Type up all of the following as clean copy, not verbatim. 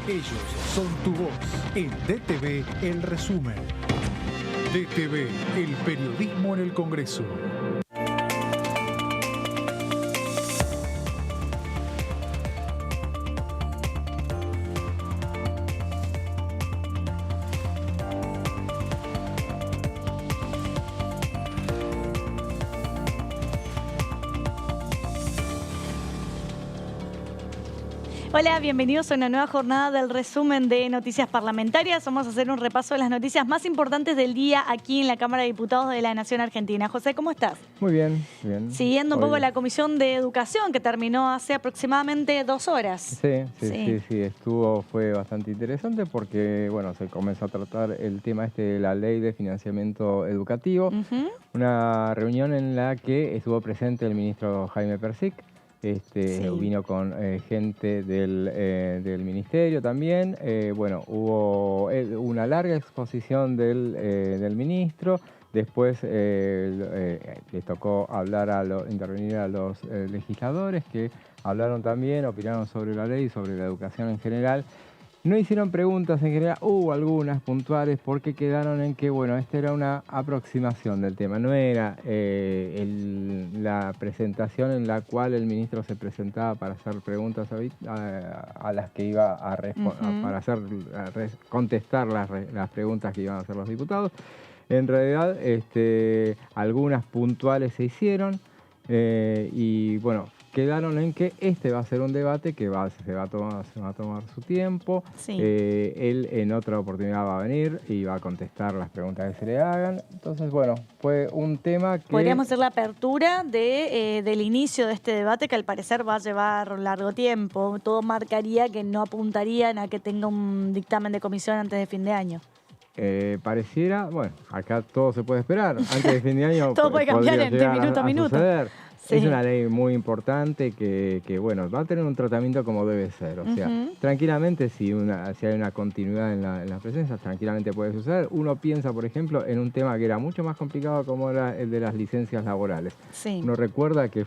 Ellos son tu voz. En DTV, el resumen. DTV, el periodismo en el Congreso. Hola, bienvenidos a una nueva jornada del resumen de Noticias Parlamentarias. Vamos a hacer un repaso de las noticias más importantes del día aquí en la Cámara de Diputados de la Nación Argentina. José, ¿cómo estás? Muy bien, bien. Siguiendo un poco la Comisión de Educación que terminó hace aproximadamente 2 horas. Sí, fue bastante interesante porque, bueno, se comenzó a tratar el tema de la Ley de Financiamiento Educativo. Una reunión en la que estuvo presente el ministro Jaime Persic. Vino con gente del ministerio también. Hubo una larga exposición del ministro. Después les tocó intervenir a los legisladores que hablaron también, opinaron sobre la ley y sobre la educación en general. No hicieron preguntas en general, hubo algunas puntuales porque quedaron en que, bueno, esta era una aproximación del tema, no era la presentación en la cual el ministro se presentaba para hacer preguntas a las que iba a responder, para contestar las preguntas que iban a hacer los diputados. En realidad, algunas puntuales se hicieron y, bueno, quedaron en que este va a ser un debate que se va a tomar su tiempo. Sí. Él en otra oportunidad va a venir y va a contestar las preguntas que se le hagan. Entonces, bueno, fue un tema que... Podríamos hacer la apertura del inicio de este debate que al parecer va a llevar largo tiempo. Todo marcaría que no apuntarían a que tenga un dictamen de comisión antes de fin de año. Pareciera, bueno, acá todo se puede esperar. Antes de fin de año todo puede cambiar de minuto a minuto. Sí. Es una ley muy importante que, bueno, va a tener un tratamiento como debe ser. O sea, tranquilamente, si hay una continuidad en las presencias, tranquilamente puede suceder. Uno piensa, por ejemplo, en un tema que era mucho más complicado como era el de las licencias laborales. Sí. Uno recuerda que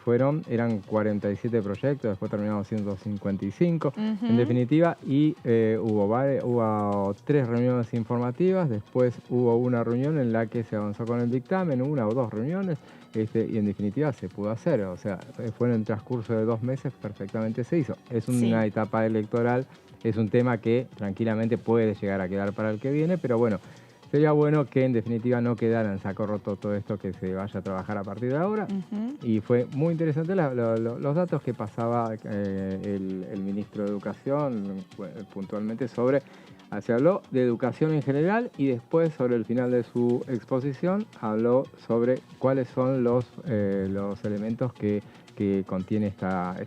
eran 47 proyectos, después terminamos siendo 55, en definitiva, y hubo 3 reuniones informativas, después hubo una reunión en la que se avanzó con el dictamen, 1 o 2 reuniones, y en definitiva se pudo hacer, o sea, fue en el transcurso de 2 meses perfectamente se hizo. Es una etapa electoral, es un tema que tranquilamente puede llegar a quedar para el que viene, pero bueno, sería bueno que en definitiva no quedara en saco roto todo esto, que se vaya a trabajar a partir de ahora. Y fue muy interesante los datos que pasaba el ministro de Educación puntualmente sobre... Se habló de educación en general y después, sobre el final de su exposición, habló sobre cuáles son los elementos que contiene esta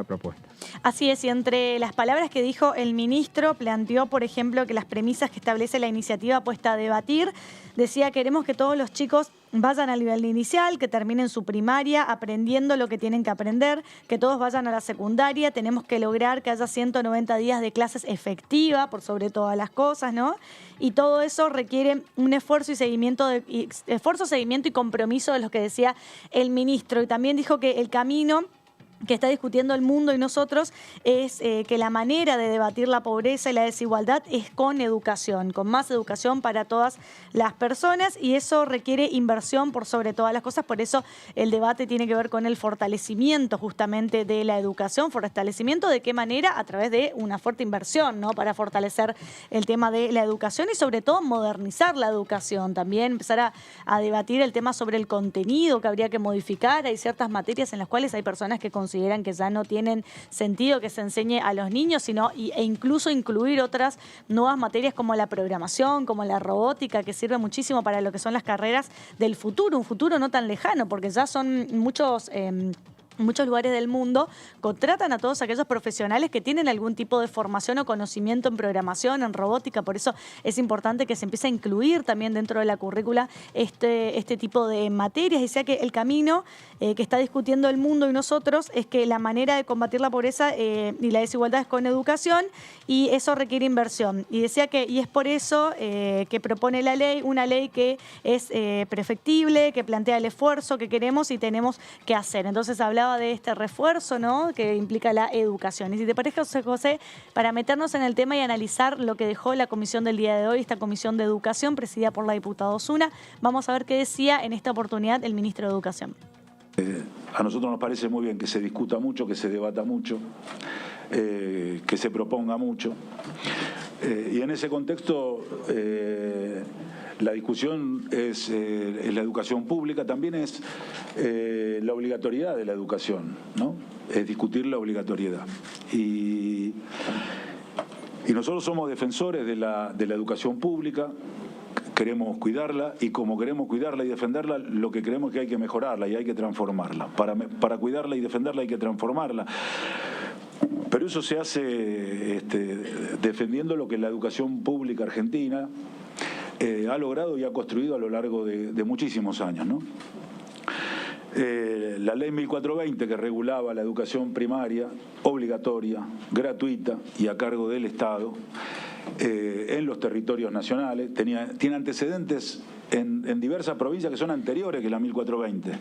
propuesta. Así es, y entre las palabras que dijo el ministro, planteó, por ejemplo, que las premisas que establece la iniciativa puesta a debatir, decía: queremos que todos los chicos vayan al nivel inicial, que terminen su primaria aprendiendo lo que tienen que aprender, que todos vayan a la secundaria, tenemos que lograr que haya 190 días de clases efectiva, por sobre todas las cosas, ¿no? Y todo eso requiere un esfuerzo seguimiento y compromiso de los que decía el ministro. Y también dijo que el camino que está discutiendo el mundo y nosotros es que la manera de debatir la pobreza y la desigualdad es con educación, con más educación para todas las personas, y eso requiere inversión por sobre todas las cosas. Por eso el debate tiene que ver con el fortalecimiento justamente de la educación. ¿Fortalecimiento de qué manera? A través de una fuerte inversión, ¿no? Para fortalecer el tema de la educación y sobre todo modernizar la educación. También empezar a debatir el tema sobre el contenido que habría que modificar. Hay ciertas materias en las cuales hay personas que consideran que ya no tienen sentido que se enseñe a los niños, e incluso incluir otras nuevas materias como la programación, como la robótica, que sirve muchísimo para lo que son las carreras del futuro, un futuro no tan lejano, porque ya son muchos lugares del mundo contratan a todos aquellos profesionales que tienen algún tipo de formación o conocimiento en programación, en robótica. Por eso es importante que se empiece a incluir también dentro de la currícula este tipo de materias. Decía que el camino que está discutiendo el mundo y nosotros es que la manera de combatir la pobreza y la desigualdad es con educación, y eso requiere inversión. Y decía y es por eso que propone la ley, una ley que es perfectible, que plantea el esfuerzo que queremos y tenemos que hacer. Entonces hablaba hablaba de este refuerzo, ¿no?, que implica la educación. Y si te parece, José, para meternos en el tema y analizar lo que dejó la comisión del día de hoy, esta comisión de educación presidida por la diputada Osuna, vamos a ver qué decía en esta oportunidad el ministro de Educación. A nosotros nos parece muy bien que se discuta mucho, que se debata mucho, que se proponga mucho. Y en ese contexto, la discusión es la educación pública, también es la obligatoriedad de la educación, ¿no? Es discutir la obligatoriedad. Y nosotros somos defensores de la educación pública. Queremos cuidarla, y como queremos cuidarla y defenderla, lo que creemos es que hay que mejorarla y hay que transformarla. Para cuidarla y defenderla hay que transformarla. Pero eso se hace defendiendo lo que la educación pública argentina ha logrado y ha construido a lo largo de muchísimos años, ¿no? La ley 1420, que regulaba la educación primaria, obligatoria, gratuita y a cargo del Estado, en los territorios nacionales, tiene antecedentes en diversas provincias que son anteriores que la 1420,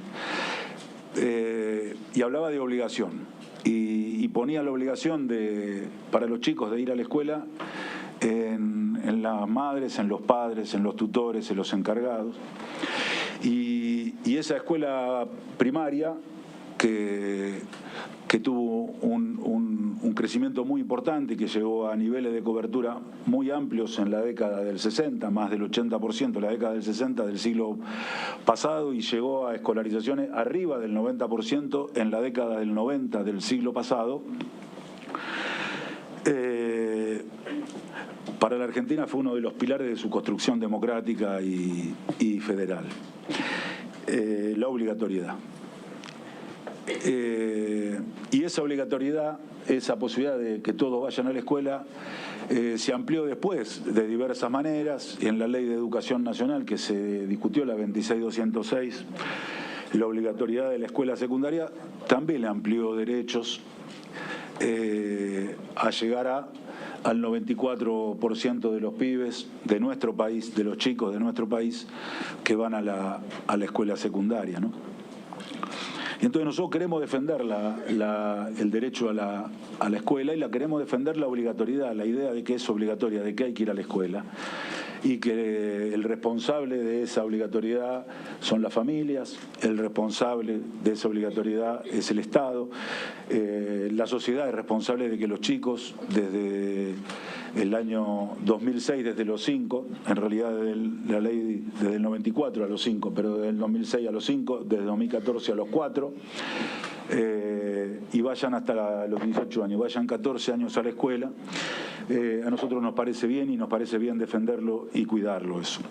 y hablaba de obligación, y ponía la obligación para los chicos de ir a la escuela en las madres, en los padres, en los tutores, en los encargados. Y esa escuela primaria que tuvo un crecimiento muy importante y que llegó a niveles de cobertura muy amplios en la década del 60, más del 80% en la década del 60 del siglo pasado, y llegó a escolarizaciones arriba del 90% en la década del 90 del siglo pasado. Para la Argentina fue uno de los pilares de su construcción democrática y federal. La obligatoriedad. Y esa obligatoriedad, esa posibilidad de que todos vayan a la escuela, se amplió después de diversas maneras. En la Ley de Educación Nacional, que se discutió, la 26206, la obligatoriedad de la escuela secundaria también le amplió derechos a llegar al 94% de los pibes de nuestro país, de los chicos de nuestro país, que van a la escuela secundaria, ¿no? Y entonces nosotros queremos defender el derecho a la escuela, y queremos defender la obligatoriedad, la idea de que es obligatoria, de que hay que ir a la escuela, y que el responsable de esa obligatoriedad son las familias, el responsable de esa obligatoriedad es el Estado, la sociedad es responsable de que los chicos desde el año 2006, desde los 5, en realidad la ley desde el 94 a los 5, pero desde el 2006 a los 5, desde 2014 a los 4, y vayan hasta los 18 años, vayan 14 años a la escuela. A nosotros nos parece bien, y nos parece bien defenderlo y cuidarlo eso.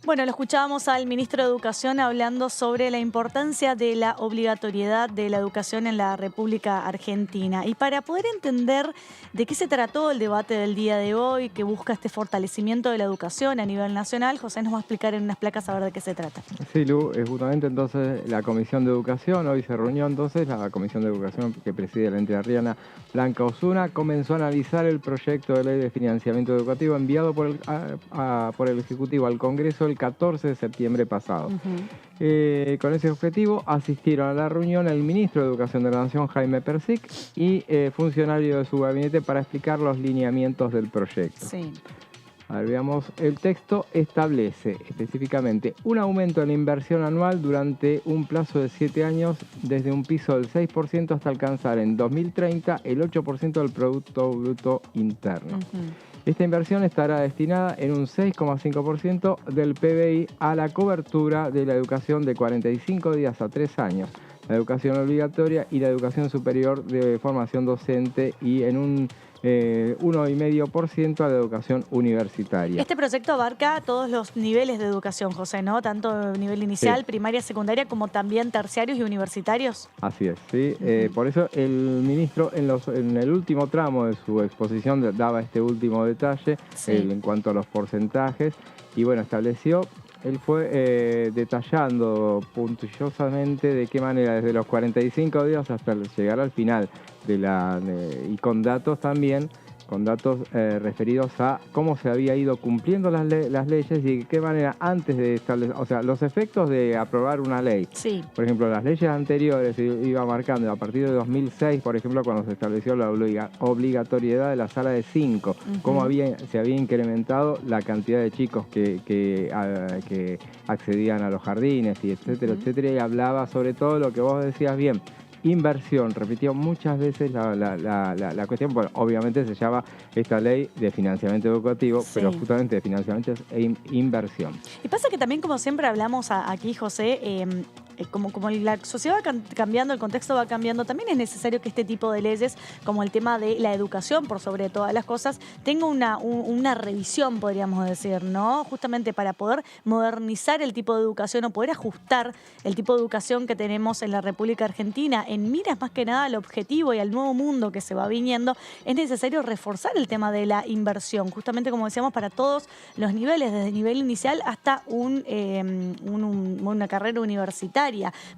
Bueno, lo escuchábamos al ministro de Educación hablando sobre la importancia de la obligatoriedad de la educación en la República Argentina. Y para poder entender de qué se trató el debate del día de hoy, que busca este fortalecimiento de la educación a nivel nacional, José nos va a explicar en unas placas a ver de qué se trata. Sí, Lu, justamente entonces la Comisión de Educación, hoy se reunió entonces la Comisión de Educación que preside la entrerriana Blanca Osuna, comenzó a analizar el proyecto de ley de financiamiento educativo enviado por el Ejecutivo al Congreso el 14 de septiembre pasado. Con ese objetivo asistieron a la reunión el ministro de Educación de la Nación, Jaime Persic, y funcionarios de su gabinete para explicar los lineamientos del proyecto. Sí. A ver, veamos, el texto establece específicamente un aumento en la inversión anual durante un plazo de 7 años, desde un piso del 6% hasta alcanzar en 2030 el 8% del Producto Bruto Interno. Esta inversión estará destinada en un 6,5% del PBI a la cobertura de la educación de 45 días a 3 años, la educación obligatoria y la educación superior de formación docente, y en un 1,5% a la educación universitaria. Este proyecto abarca todos los niveles de educación, José, ¿no? Tanto nivel inicial, sí, primaria, secundaria, como también terciarios y universitarios. Así es, sí. Por eso el ministro en el último tramo de su exposición daba este último detalle, sí, en cuanto a los porcentajes, y bueno, estableció. Él fue detallando puntuosamente de qué manera, desde los 45 días hasta llegar al final y con datos también, referidos a cómo se había ido cumpliendo las leyes y de qué manera antes de establecer, o sea, los efectos de aprobar una ley. Sí. Por ejemplo, las leyes anteriores iba marcando a partir de 2006, por ejemplo, cuando se estableció la obligatoriedad de la sala de 5, cómo se había incrementado la cantidad de chicos que accedían a los jardines y etcétera, etcétera, y hablaba sobre todo lo que vos decías bien, inversión, repitió muchas veces la cuestión. Bueno, obviamente se llama esta ley de financiamiento educativo, sí, pero justamente de financiamiento es inversión. Y pasa que también, como siempre hablamos aquí, José, como la sociedad va cambiando, el contexto va cambiando, también es necesario que este tipo de leyes, como el tema de la educación, por sobre todas las cosas, tenga una revisión, podríamos decir, ¿no? Justamente para poder modernizar el tipo de educación o poder ajustar el tipo de educación que tenemos en la República Argentina, en miras más que nada al objetivo y al nuevo mundo que se va viniendo, es necesario reforzar el tema de la inversión, justamente como decíamos, para todos los niveles, desde el nivel inicial hasta una carrera universitaria.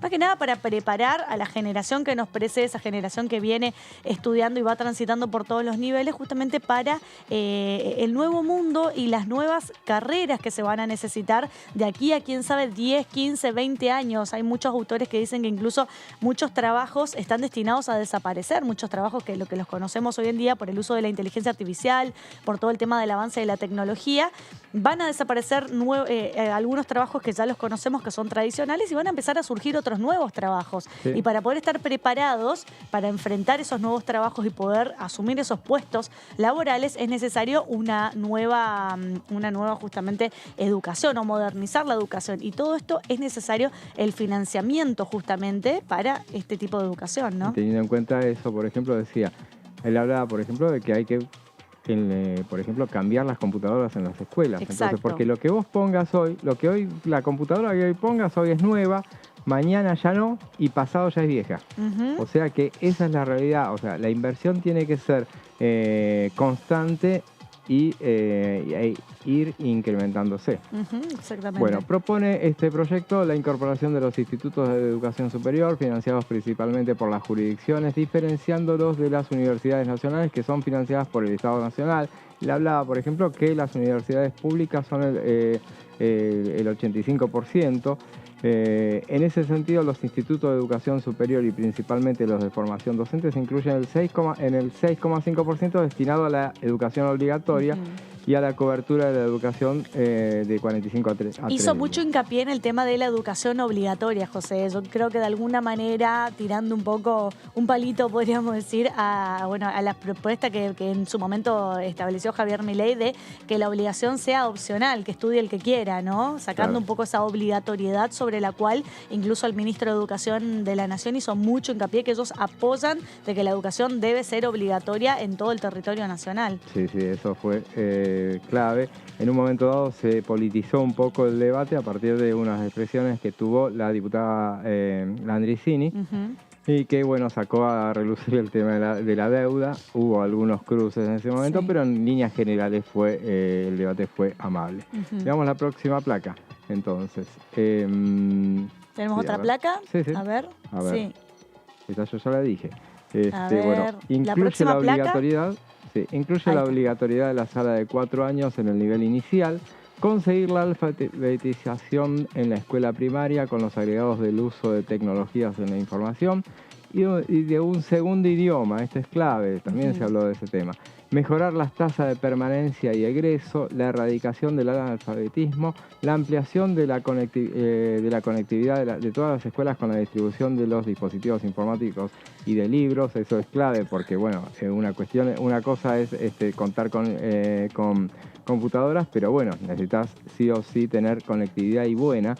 Más que nada para preparar a la generación que nos precede, esa generación que viene estudiando y va transitando por todos los niveles, justamente para el nuevo mundo y las nuevas carreras que se van a necesitar de aquí a, quién sabe, 10, 15, 20 años. Hay muchos autores que dicen que incluso muchos trabajos están destinados a desaparecer, muchos trabajos que los conocemos hoy en día por el uso de la inteligencia artificial, por todo el tema del avance de la tecnología, van a desaparecer algunos trabajos que ya los conocemos, que son tradicionales, y van a empezar a surgir otros nuevos trabajos. Sí. Y para poder estar preparados para enfrentar esos nuevos trabajos y poder asumir esos puestos laborales, es necesario una nueva justamente educación o modernizar la educación. Y todo esto es necesario el financiamiento justamente para este tipo de educación, ¿no? Teniendo en cuenta eso, por ejemplo, él hablaba, por ejemplo, de que hay que por ejemplo, cambiar las computadoras en las escuelas. Exacto. Entonces, porque lo que vos pongas hoy, la computadora que hoy pongas hoy es nueva, mañana ya no y pasado ya es vieja. O sea que esa es la realidad. O sea, la inversión tiene que ser constante y ir incrementándose. Exactamente. Bueno, propone este proyecto la incorporación de los institutos de educación superior, financiados principalmente por las jurisdicciones, diferenciándolos de las universidades nacionales que son financiadas por el Estado Nacional. Le hablaba, por ejemplo, que las universidades públicas son el 85%. En ese sentido, los institutos de educación superior y principalmente los de formación docente se incluyen en el 6,5% destinado a la educación obligatoria y a la cobertura de la educación de 45 a 3. Hizo mucho hincapié en el tema de la educación obligatoria, José. Yo creo que de alguna manera, tirando un poco, un palito, podríamos decir, a la propuesta que en su momento estableció Javier Milei de que la obligación sea opcional, que estudie el que quiera, ¿no? Sacando un poco esa obligatoriedad sobre la cual incluso el ministro de Educación de la Nación hizo mucho hincapié, que ellos apoyan de que la educación debe ser obligatoria en todo el territorio nacional. Sí, eso fue clave. En un momento dado se politizó un poco el debate a partir de unas expresiones que tuvo la diputada Landricini y que, bueno, sacó a relucir el tema de la deuda. Hubo algunos cruces en ese momento, pero en líneas generales el debate fue amable. Veamos la próxima placa. Entonces, ¿tenemos otra placa? Sí. A ver. Sí. Esta yo ya la dije. Bueno, incluye la obligatoriedad. Sí, incluye la obligatoriedad de la sala de 4 años en el nivel inicial, conseguir la alfabetización en la escuela primaria con los agregados del uso de tecnologías en la información y de un segundo idioma. Este es clave, también se habló de ese tema. Mejorar las tasas de permanencia y egreso, la erradicación del analfabetismo, la ampliación de la conectividad de todas las escuelas con la distribución de los dispositivos informáticos y de libros. Eso es clave porque, bueno, una cosa es contar con computadoras, pero bueno, necesitas sí o sí tener conectividad y buena.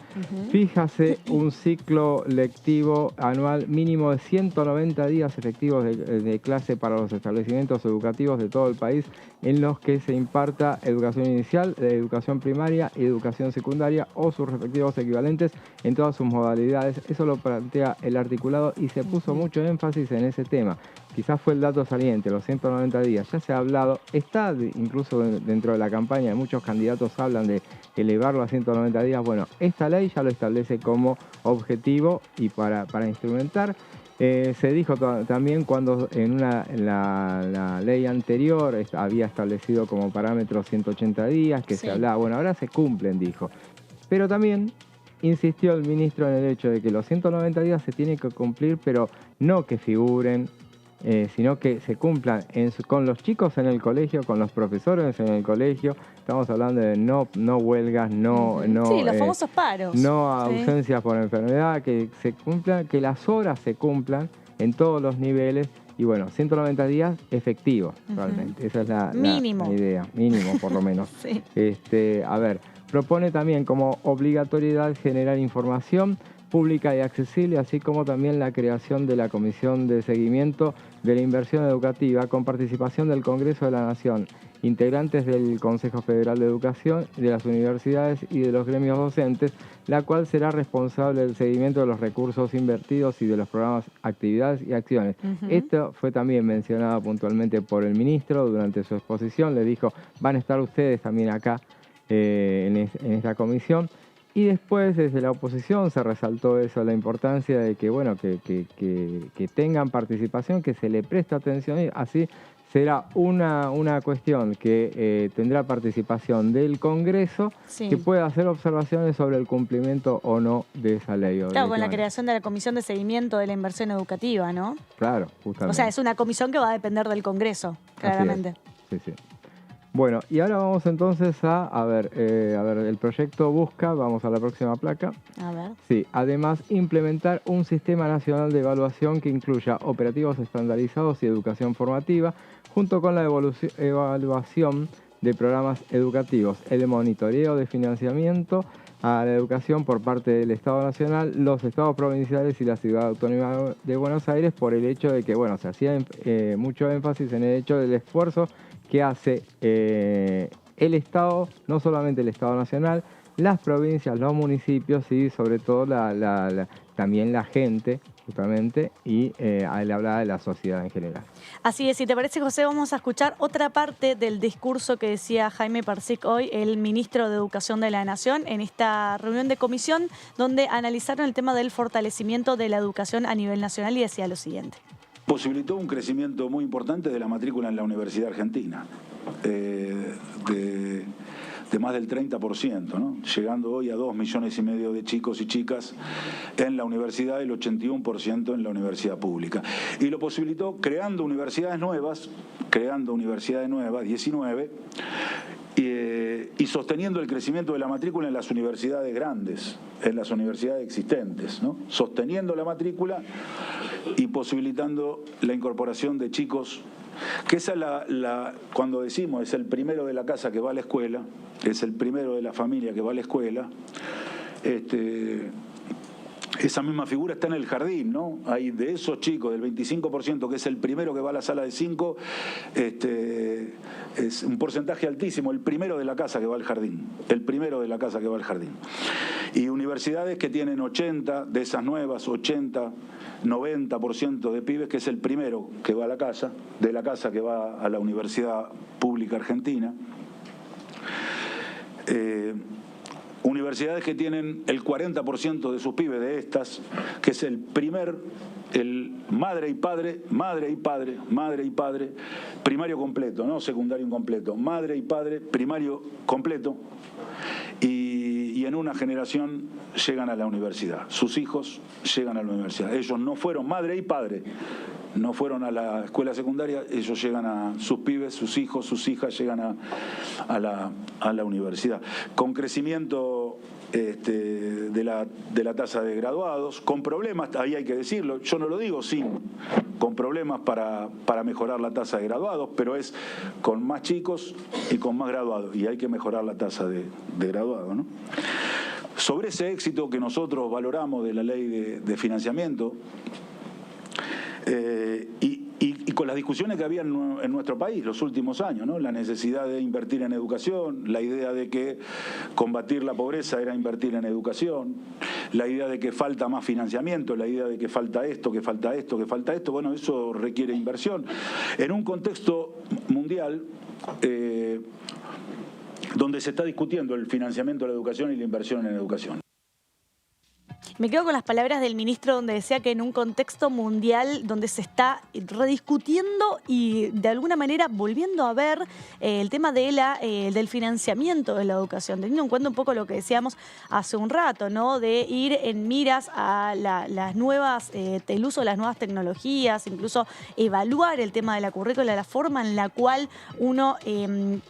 Fíjase un ciclo lectivo anual mínimo de 190 días efectivos de clase para los establecimientos educativos de todo el país en los que se imparta educación inicial, educación primaria y educación secundaria o sus respectivos equivalentes en todas sus modalidades. Eso lo plantea el articulado y se puso mucho énfasis en ese tema. Quizás fue el dato saliente, los 190 días. Ya se ha hablado, está incluso dentro de la campaña, muchos candidatos hablan de elevarlo a 190 días. Bueno, esta ley ya lo establece como objetivo y para instrumentar. Se dijo también cuando en la ley anterior había establecido como parámetro 180 días, que se hablaba, bueno, ahora se cumplen, dijo. Pero también insistió el ministro en el hecho de que los 190 días se tienen que cumplir, pero no que figuren, sino que se cumplan con los chicos en el colegio, con los profesores en el colegio. Estamos hablando de no huelgas, sí, los famosos paros. No ausencias por enfermedad, que se cumplan, que las horas se cumplan en todos los niveles. Y bueno, 190 días efectivos, realmente. Esa es la idea, mínimo por lo menos. Sí. A ver, propone también como obligatoriedad generar información pública y accesible, así como también la creación de la Comisión de Seguimiento de la Inversión Educativa con participación del Congreso de la Nación, integrantes del Consejo Federal de Educación, de las universidades y de los gremios docentes, la cual será responsable del seguimiento de los recursos invertidos y de los programas, actividades y acciones. Esto fue también mencionado puntualmente por el ministro durante su exposición. Le dijo, van a estar ustedes también acá en esta comisión. Y después, desde la oposición, se resaltó eso, la importancia de que, bueno, que tengan participación, que se le preste atención, y así será una cuestión que tendrá participación del Congreso, que pueda hacer observaciones sobre el cumplimiento o no de esa ley. Claro, con la creación de la Comisión de Seguimiento de la Inversión Educativa, ¿no? Claro, justamente. O sea, es una comisión que va a depender del Congreso, claramente. Sí. Bueno, y ahora vamos entonces a ver, el proyecto busca, vamos a la próxima placa. A ver. Sí, además implementar un sistema nacional de evaluación que incluya operativos estandarizados y educación formativa, junto con la evaluación de programas educativos, el monitoreo de financiamiento a la educación por parte del Estado Nacional, los Estados provinciales y la Ciudad Autónoma de Buenos Aires, por el hecho de que, bueno, se hacía mucho énfasis en el hecho del esfuerzo que hace el Estado, no solamente el Estado Nacional, las provincias, los municipios y sobre todo también la gente, justamente, y él hablaba de la sociedad en general. Así es, si te parece, José, vamos a escuchar otra parte del discurso que decía Jaime Persic hoy, el ministro de Educación de la Nación, en esta reunión de comisión donde analizaron el tema del fortalecimiento de la educación a nivel nacional, y decía lo siguiente. Posibilitó un crecimiento muy importante de la matrícula en la Universidad Argentina, de más del 30%, ¿no? Llegando hoy a 2,5 millones de chicos y chicas en la universidad, el 81% en la universidad pública. Y lo posibilitó creando universidades nuevas, 19, y sosteniendo el crecimiento de la matrícula en las universidades grandes, en las universidades existentes, ¿no? Sosteniendo la matrícula y posibilitando la incorporación de chicos, que esa es cuando decimos es el primero de la casa que va a la escuela, es el primero de la familia que va a la escuela, esa misma figura está en el jardín, ¿no? Hay de esos chicos, del 25%, que es el primero que va a la sala de 5, es un porcentaje altísimo, el primero de la casa que va al jardín, Y universidades que tienen 80, de esas nuevas, 80, 90% de pibes, que es el primero que va a la casa, de la casa que va a la Universidad Pública Argentina. Universidades que tienen el 40% de sus pibes de estas, que es el madre y padre, primario completo, no secundario incompleto, madre y padre, primario completo, y en una generación llegan a la universidad, sus hijos llegan a la universidad. Ellos no fueron madre y padre, no fueron a la escuela secundaria, ellos llegan a sus pibes, sus hijos, sus hijas llegan a la universidad. Con crecimiento de la tasa de graduados, con problemas, ahí hay que decirlo, yo no lo digo con problemas para mejorar la tasa de graduados, pero es con más chicos y con más graduados, y hay que mejorar la tasa de graduados, ¿no? Sobre ese éxito que nosotros valoramos de la ley de financiamiento, y con las discusiones que había en nuestro país los últimos años, ¿no? La necesidad de invertir en educación, la idea de que combatir la pobreza era invertir en educación, la idea de que falta más financiamiento, la idea de que falta esto, bueno, eso requiere inversión. En un contexto mundial donde se está discutiendo el financiamiento de la educación y la inversión en educación. Me quedo con las palabras del ministro donde decía que en un contexto mundial donde se está rediscutiendo y de alguna manera volviendo a ver el tema de del financiamiento de la educación, teniendo en cuenta un poco lo que decíamos hace un rato, ¿no? De ir en miras a las nuevas, el uso de las nuevas tecnologías, incluso evaluar el tema de la currícula, la forma en la cual uno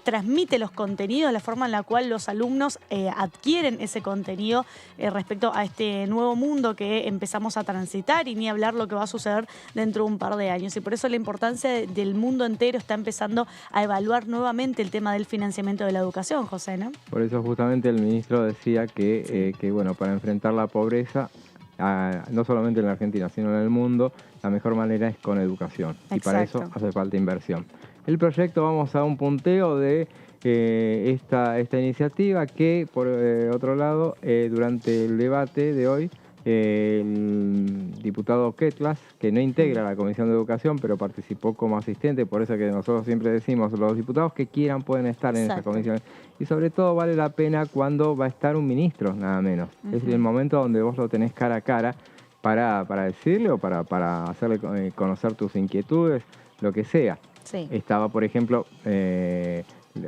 transmite los contenidos, la forma en la cual los alumnos adquieren ese contenido respecto a este nuevo mundo que empezamos a transitar, y ni hablar lo que va a suceder dentro de un par de años. Y por eso la importancia del mundo entero está empezando a evaluar nuevamente el tema del financiamiento de la educación, José, ¿no? Por eso justamente el ministro decía que bueno, para enfrentar la pobreza, no solamente en la Argentina, sino en el mundo, la mejor manera es con educación. Exacto. Y para eso hace falta inversión. El proyecto, vamos a un punteo de esta iniciativa que, por otro lado, durante el debate de hoy, el diputado Ketlas, que no integra la Comisión de Educación, pero participó como asistente, por eso que nosotros siempre decimos, los diputados que quieran pueden estar en esa comisión. Y sobre todo vale la pena cuando va a estar un ministro, nada menos. Es el momento donde vos lo tenés cara a cara para decirle o para hacerle conocer tus inquietudes, lo que sea. Sí. Estaba, por ejemplo,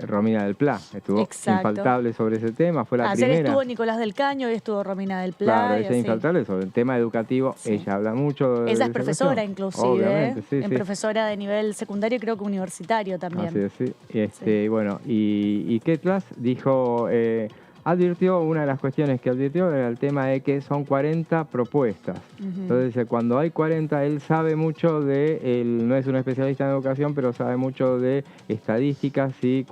Romina del Pla, estuvo infaltable sobre ese tema, fue la primera. Ayer estuvo Nicolás del Caño, hoy estuvo Romina del Pla. Claro, ella es infaltable sobre el tema educativo, ella habla mucho. Ella es profesora inclusive, obviamente, profesora de nivel secundario y creo que universitario también. Así es, sí. Bueno, y Ketlas dijo, advirtió, una de las cuestiones que advirtió era el tema de que son 40 propuestas. Entonces, cuando hay 40, él sabe mucho él no es un especialista en educación, pero sabe mucho de estadísticas y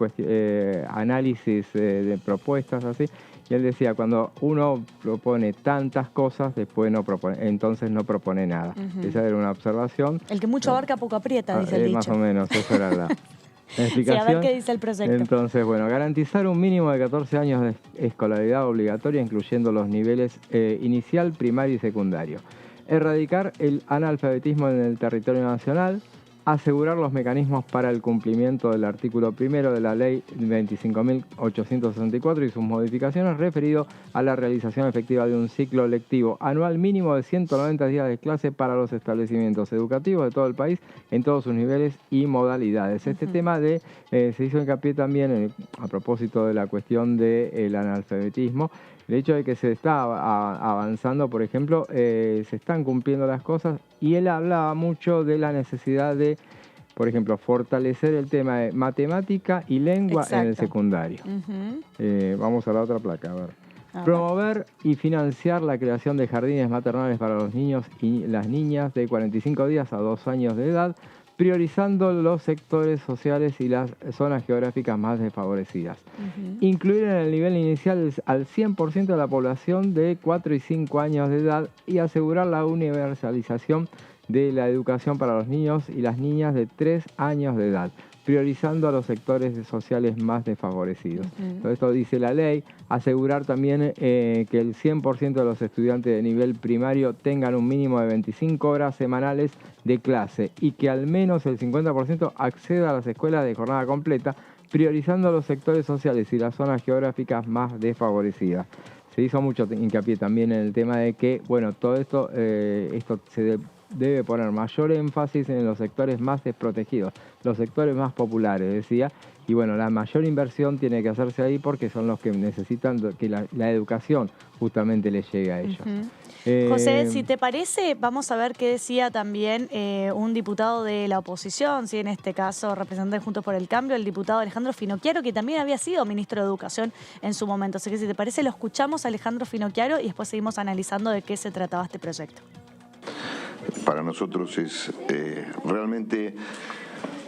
análisis de propuestas, así. Y él decía, cuando uno propone tantas cosas, después entonces no propone nada. Esa era una observación. El que mucho abarca, poco aprieta, dice el dicho. Más o menos, eso era la explicación. Sí, a ver qué dice el proyecto. Entonces, bueno, garantizar un mínimo de 14 años de escolaridad obligatoria, incluyendo los niveles inicial, primario y secundario. Erradicar el analfabetismo en el territorio nacional. Asegurar los mecanismos para el cumplimiento del artículo 1 de la Ley 25.864 y sus modificaciones referido a la realización efectiva de un ciclo lectivo anual mínimo de 190 días de clase para los establecimientos educativos de todo el país en todos sus niveles y modalidades. Este tema se hizo hincapié también a propósito de la cuestión del analfabetismo. El hecho de que se está avanzando, por ejemplo, se están cumpliendo las cosas, y él hablaba mucho de la necesidad de, por ejemplo, fortalecer el tema de matemática y lengua en el secundario. Vamos a la otra placa, a ver. Promover y financiar la creación de jardines maternales para los niños y las niñas de 45 días a 2 años de edad, priorizando los sectores sociales y las zonas geográficas más desfavorecidas. Incluir en el nivel inicial al 100% de la población de 4 y 5 años de edad y asegurar la universalización de la educación para los niños y las niñas de 3 años de edad, priorizando a los sectores sociales más desfavorecidos. Todo esto dice la ley. Asegurar también que el 100% de los estudiantes de nivel primario tengan un mínimo de 25 horas semanales de clase y que al menos el 50% acceda a las escuelas de jornada completa, priorizando a los sectores sociales y las zonas geográficas más desfavorecidas. Se hizo mucho hincapié también en el tema de que, bueno, todo esto, se debe poner mayor énfasis en los sectores más desprotegidos, los sectores más populares, decía. Y bueno, la mayor inversión tiene que hacerse ahí porque son los que necesitan que la educación justamente les llegue a ellos. José, si te parece, vamos a ver qué decía también un diputado de la oposición, ¿sí? En este caso representante de Juntos por el Cambio, el diputado Alejandro Finocchiaro, que también había sido ministro de Educación en su momento. Así que si te parece, lo escuchamos a Alejandro Finocchiaro y después seguimos analizando de qué se trataba este proyecto. Para nosotros es realmente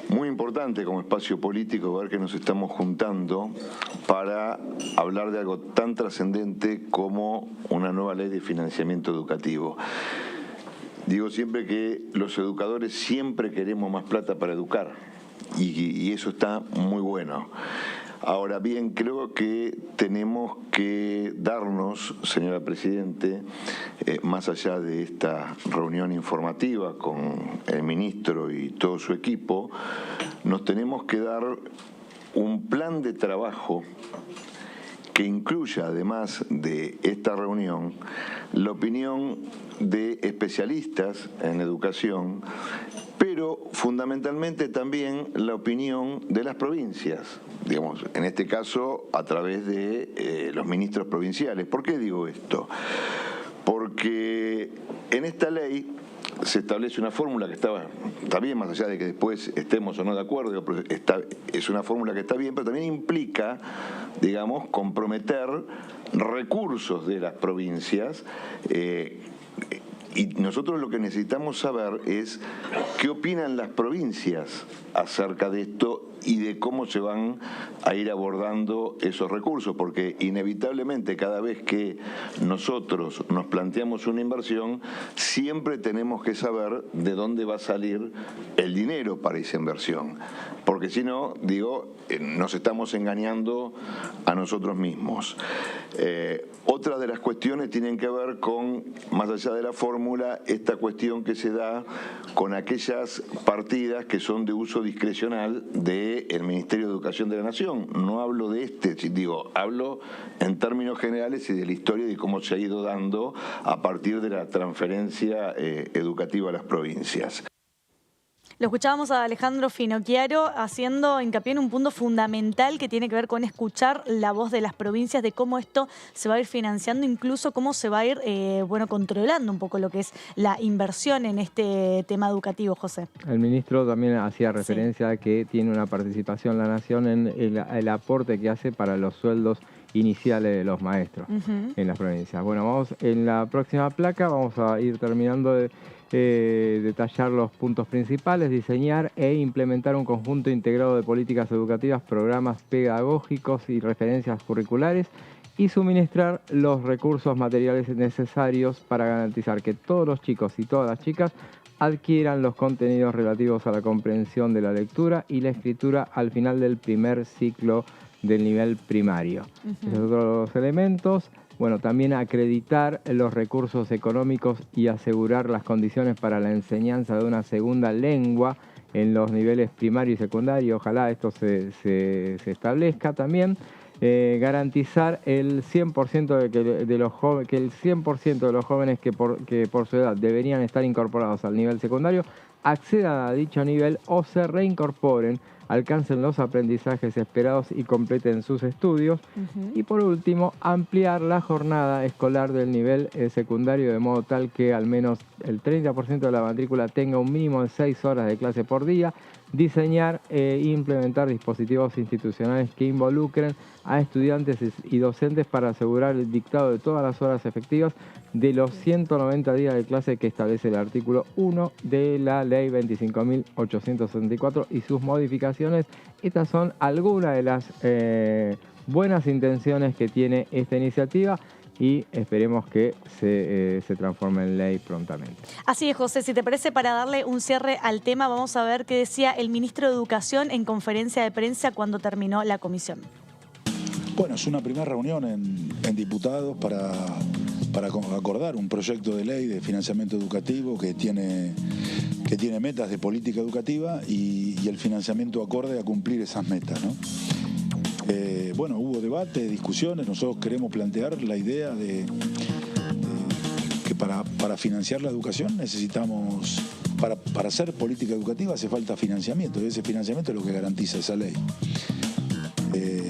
muy importante como espacio político ver que nos estamos juntando para hablar de algo tan trascendente como una nueva ley de financiamiento educativo. Digo siempre que los educadores siempre queremos más plata para educar y eso está muy bueno. Ahora bien, creo que tenemos que darnos, señora Presidente, más allá de esta reunión informativa con el ministro y todo su equipo, nos tenemos que dar un plan de trabajo que incluya, además de esta reunión, la opinión de especialistas en educación, pero fundamentalmente también la opinión de las provincias, digamos, en este caso a través de los ministros provinciales. ¿Por qué digo esto? Porque en esta ley se establece una fórmula que está bien, más allá de que después estemos o no de acuerdo, pero es una fórmula que está bien, pero también implica, digamos, comprometer recursos de las provincias. Y nosotros lo que necesitamos saber es qué opinan las provincias acerca de esto y de cómo se van a ir abordando esos recursos, porque inevitablemente cada vez que nosotros nos planteamos una inversión, siempre tenemos que saber de dónde va a salir el dinero para esa inversión, porque si no, nos estamos engañando a nosotros mismos. Otra de las cuestiones tienen que ver con, más allá de la fórmula, esta cuestión que se da con aquellas partidas que son de uso discrecional del Ministerio de Educación de la Nación. No hablo de hablo en términos generales y de la historia de cómo se ha ido dando a partir de la transferencia educativa a las provincias. Lo escuchábamos a Alejandro Finocchiaro haciendo hincapié en un punto fundamental que tiene que ver con escuchar la voz de las provincias, de cómo esto se va a ir financiando, incluso cómo se va a ir controlando un poco lo que es la inversión en este tema educativo, José. El ministro también hacía referencia a que tiene una participación la Nación en el aporte que hace para los sueldos iniciales de los maestros en las provincias. Bueno, vamos en la próxima placa, vamos a ir terminando de detallar los puntos principales, diseñar e implementar un conjunto integrado de políticas educativas, programas pedagógicos y referencias curriculares y suministrar los recursos materiales necesarios para garantizar que todos los chicos y todas las chicas adquieran los contenidos relativos a la comprensión de la lectura y la escritura al final del primer ciclo del nivel primario. Esos otros elementos. Bueno, también acreditar los recursos económicos y asegurar las condiciones para la enseñanza de una segunda lengua en los niveles primario y secundario. Ojalá esto se establezca también. Garantizar el 100% de los jóvenes, que el 100% de los jóvenes que por su edad deberían estar incorporados al nivel secundario accedan a dicho nivel o se reincorporen, alcancen los aprendizajes esperados y completen sus estudios. Y por último, ampliar la jornada escolar del nivel secundario de modo tal que al menos el 30% de la matrícula tenga un mínimo de 6 horas de clase por día. Diseñar e implementar dispositivos institucionales que involucren a estudiantes y docentes para asegurar el dictado de todas las horas efectivas de los 190 días de clase que establece el artículo 1 de la Ley 25.864 y sus modificaciones. Estas son algunas de las buenas intenciones que tiene esta iniciativa y esperemos que se transforme en ley prontamente. Así es, José. Si te parece, para darle un cierre al tema, vamos a ver qué decía el ministro de Educación en conferencia de prensa cuando terminó la comisión. Bueno, es una primera reunión en diputados para acordar un proyecto de ley de financiamiento educativo que tiene metas de política educativa y el financiamiento acorde a cumplir esas metas, ¿no? Bueno, hubo debate, discusiones. Nosotros queremos plantear la idea de que para financiar la educación necesitamos, para hacer política educativa hace falta financiamiento, y ese financiamiento es lo que garantiza esa ley.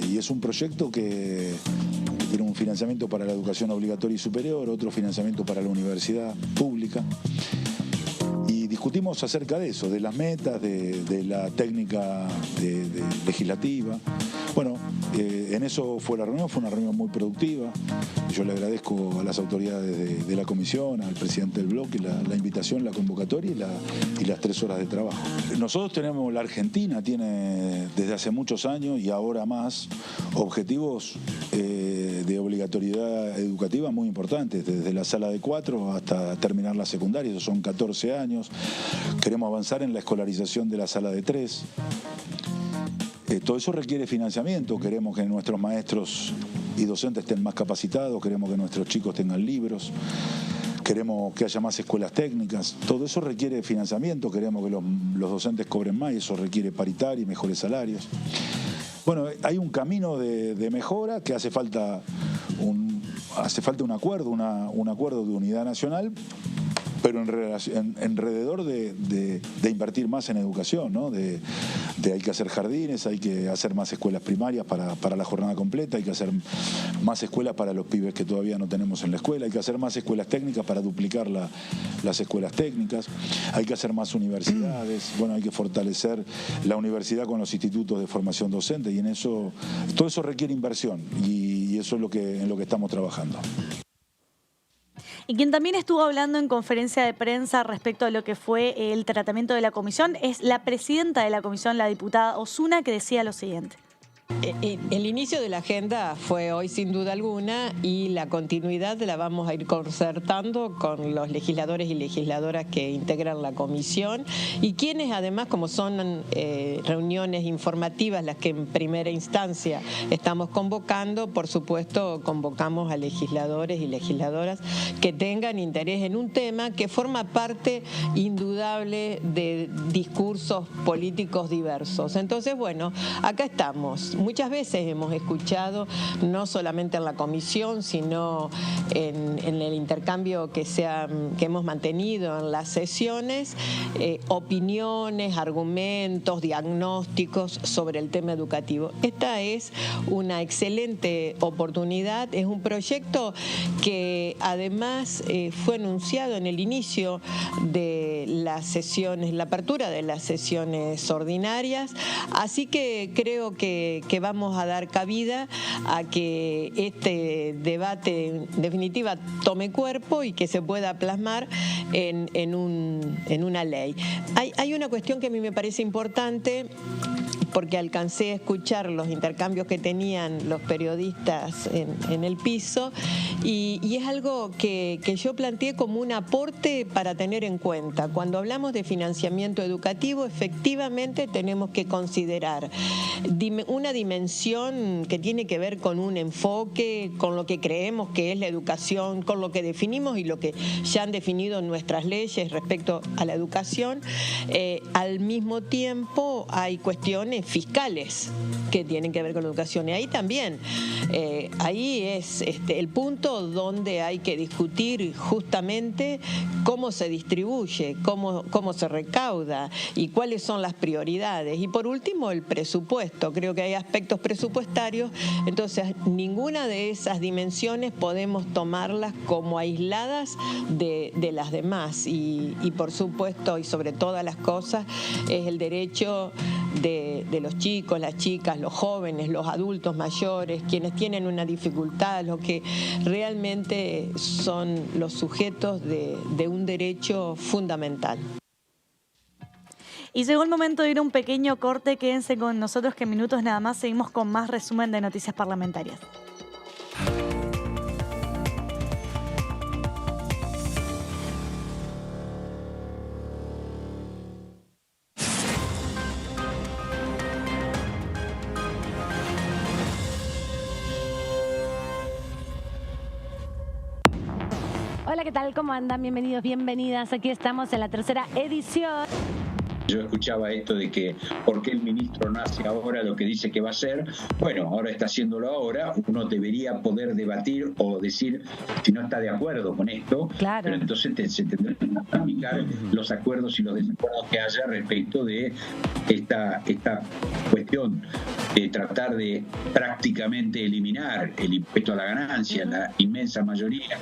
Y es un proyecto que tiene un financiamiento para la educación obligatoria y superior, otro financiamiento para la universidad pública. Y discutimos acerca de eso, de las metas, de la técnica legislativa. Bueno, en eso fue la reunión, fue una reunión muy productiva. Yo le agradezco a las autoridades de la comisión, al presidente del bloque, la invitación, la convocatoria y las 3 horas de trabajo. Nosotros tenemos, la Argentina tiene desde hace muchos años y ahora más objetivos de obligatoriedad educativa muy importantes, desde la sala de 4 hasta terminar la secundaria, esos son 14 años. Queremos avanzar en la escolarización de la sala de 3. Todo eso requiere financiamiento. Queremos que nuestros maestros y docentes estén más capacitados, queremos que nuestros chicos tengan libros, queremos que haya más escuelas técnicas. Todo eso requiere financiamiento. Queremos que los docentes cobren más y eso requiere paritaria y mejores salarios. Bueno, hay un camino de mejora que hace falta un acuerdo, un acuerdo de unidad nacional, pero alrededor de invertir más en educación, ¿no? Hay que hacer jardines, hay que hacer más escuelas primarias para la jornada completa, hay que hacer más escuelas para los pibes que todavía no tenemos en la escuela, hay que hacer más escuelas técnicas para duplicar las escuelas técnicas, hay que hacer más universidades, bueno, hay que fortalecer la universidad con los institutos de formación docente, y en eso, todo eso requiere inversión, y eso es en lo que estamos trabajando. Y quien también estuvo hablando en conferencia de prensa respecto a lo que fue el tratamiento de la comisión es la presidenta de la comisión, la diputada Osuna, que decía lo siguiente. El inicio de la agenda fue hoy sin duda alguna, y la continuidad la vamos a ir concertando con los legisladores y legisladoras que integran la comisión, y quienes además, como son reuniones informativas las que en primera instancia estamos convocando, por supuesto convocamos a legisladores y legisladoras que tengan interés en un tema que forma parte indudable de discursos políticos diversos. Entonces, bueno, acá estamos. Muchas veces hemos escuchado, no solamente en la comisión, sino en el intercambio que hemos mantenido en las sesiones, opiniones, argumentos, diagnósticos sobre el tema educativo. Esta es una excelente oportunidad, es un proyecto que además fue anunciado en el inicio de las sesiones, la apertura de las sesiones ordinarias, así que creo que vamos a dar cabida a que este debate en definitiva tome cuerpo y que se pueda plasmar en una ley. Hay una cuestión que a mí me parece importante, porque alcancé a escuchar los intercambios que tenían los periodistas en el piso, y es algo que yo planteé como un aporte para tener en cuenta. Cuando hablamos de financiamiento educativo, efectivamente tenemos que considerar una dimensión que tiene que ver con un enfoque, con lo que creemos que es la educación, con lo que definimos y lo que ya han definido nuestras leyes respecto a la educación. Al mismo tiempo hay cuestiones fiscales que tienen que ver con la educación, y ahí también, ahí es el punto donde hay que discutir justamente cómo se distribuye, cómo se recauda y cuáles son las prioridades. Y por último, el presupuesto. Creo que hay aspectos presupuestarios, entonces ninguna de esas dimensiones podemos tomarlas como aisladas de las demás, y por supuesto, y sobre todas las cosas, es el derecho de los chicos, las chicas, los jóvenes, los adultos mayores, quienes tienen una dificultad, los que realmente son los sujetos de un derecho fundamental. Y llegó el momento de ir a un pequeño corte. Quédense con nosotros, que en minutos nada más seguimos con más resumen de noticias parlamentarias. Hola, ¿qué tal? ¿Cómo andan? Bienvenidos, bienvenidas. Aquí estamos en la tercera edición. Yo escuchaba esto de que ¿por qué el ministro no hace ahora lo que dice que va a hacer? Bueno, ahora está haciéndolo ahora. Uno debería poder debatir o decir si no está de acuerdo con esto. Claro. Pero entonces se tendrán que aplicar los acuerdos y los desacuerdos que haya respecto de esta cuestión de tratar de prácticamente eliminar el impuesto a la ganancia, la inmensa mayoría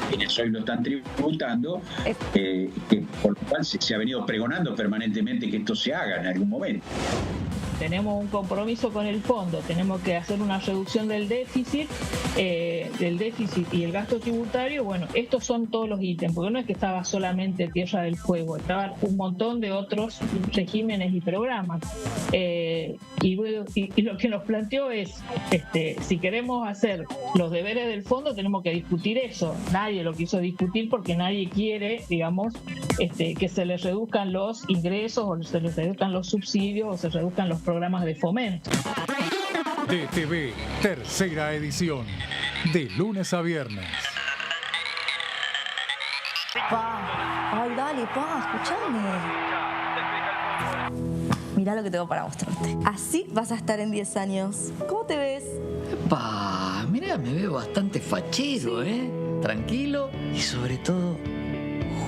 quienes hoy lo están tributando, que por lo cual se ha venido pregonando permanentemente que esto se haga en algún momento. Tenemos un compromiso con el fondo, tenemos que hacer una reducción del déficit y el gasto tributario. Bueno, estos son todos los ítems, porque no es que estaba solamente Tierra del Fuego, estaban un montón de otros regímenes y programas. Y lo que nos planteó es, si queremos hacer los deberes del fondo, tenemos que discutir eso. Nadie lo quiso discutir porque nadie quiere, digamos, que se les reduzcan los ingresos, o se les reduzcan los subsidios, o se reduzcan los programas de fomento. DTV, tercera edición, de lunes a viernes. Pa, ay, dale, pa, escuchame. Mirá lo que tengo para mostrarte. Así vas a estar en 10 años. ¿Cómo te ves? Pa, mirá, me veo bastante fachero, ¿eh? Tranquilo y sobre todo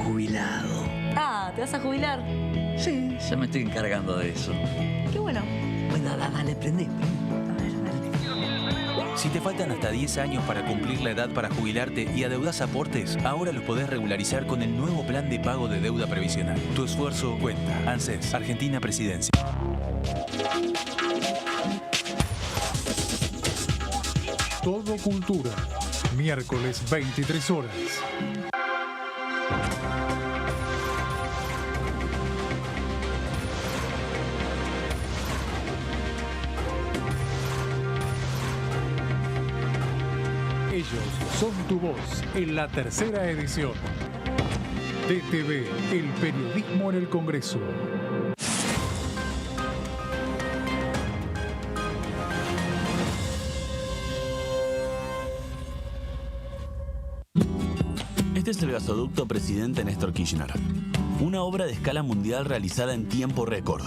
jubilado. Ah, ¿te vas a jubilar? Sí, ya me estoy encargando de eso. Qué bueno. Bueno, dale, prendé. Si te faltan hasta 10 años para cumplir la edad para jubilarte y adeudás aportes, ahora los podés regularizar con el nuevo plan de pago de deuda previsional. Tu esfuerzo cuenta. ANSES, Argentina Presidencia. Todo Cultura, miércoles 23 horas. Ellos son tu voz en la tercera edición. DTV, el periodismo en el Congreso. Este es el gasoducto Presidente Néstor Kirchner, una obra de escala mundial realizada en tiempo récord,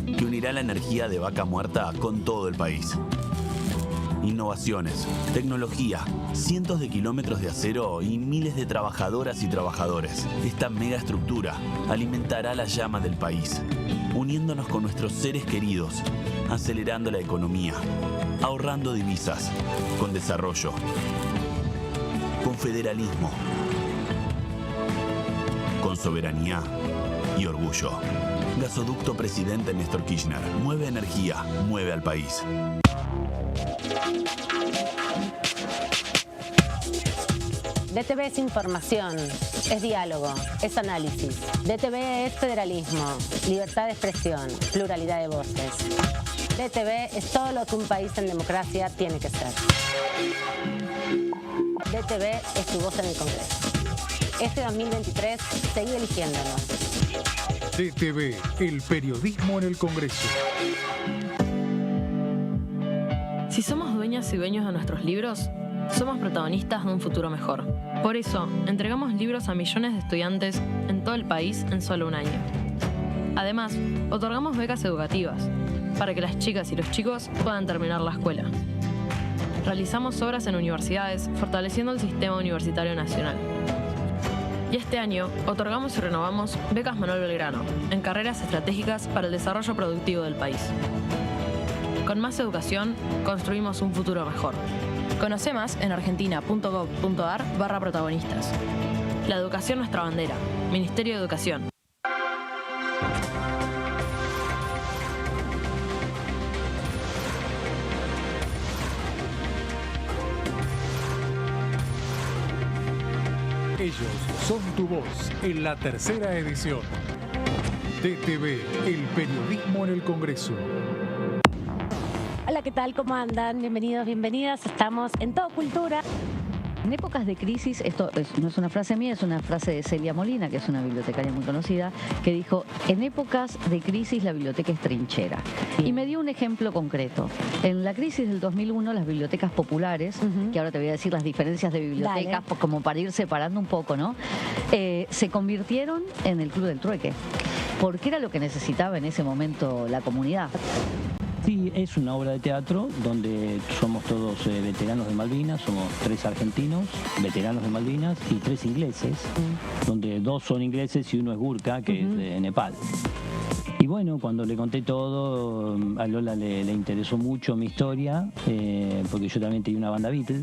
que unirá la energía de Vaca Muerta con todo el país. Innovaciones, tecnología, cientos de kilómetros de acero y miles de trabajadoras y trabajadores. Esta megaestructura alimentará la llama del país, uniéndonos con nuestros seres queridos, acelerando la economía, ahorrando divisas, con desarrollo, con federalismo, con soberanía y orgullo. Gasoducto Presidente Néstor Kirchner. Mueve energía, mueve al país. DTV es información, es diálogo, es análisis. DTV es federalismo, libertad de expresión, pluralidad de voces. DTV es todo lo que un país en democracia tiene que ser. DTV es tu voz en el Congreso. Este 2023, seguí eligiéndonos. DTV, el periodismo en el Congreso. Si somos dueñas y dueños de nuestros libros, somos protagonistas de un futuro mejor. Por eso, entregamos libros a millones de estudiantes en todo el país en solo un año. Además, otorgamos becas educativas para que las chicas y los chicos puedan terminar la escuela. Realizamos obras en universidades, fortaleciendo el sistema universitario nacional. Y este año, otorgamos y renovamos becas Manuel Belgrano en carreras estratégicas para el desarrollo productivo del país. Con más educación, construimos un futuro mejor. Conoce más en argentina.gov.ar/protagonistas. La educación nuestra bandera. Ministerio de Educación. Ellos son tu voz en la tercera edición. DTV, el periodismo en el Congreso. Hola, ¿qué tal? ¿Cómo andan? Bienvenidos, bienvenidas. Estamos en Todo Cultura. En épocas de crisis, esto no es una frase mía, es una frase de Celia Molina, que es una bibliotecaria muy conocida, que dijo, en épocas de crisis la biblioteca es trinchera. Y me dio un ejemplo concreto. En la crisis del 2001, las bibliotecas populares, que ahora te voy a decir las diferencias de bibliotecas, como para ir separando un poco, ¿no? Se convirtieron en el Club del Trueque, porque era lo que necesitaba en ese momento la comunidad. Sí, es una obra de teatro donde somos todos veteranos de Malvinas, somos 3 argentinos, veteranos de Malvinas, y 3 ingleses, donde 2 son ingleses y uno es Gurkha, que es de Nepal. Y bueno, cuando le conté todo, a Lola le interesó mucho mi historia, porque yo también tenía una banda Beatles,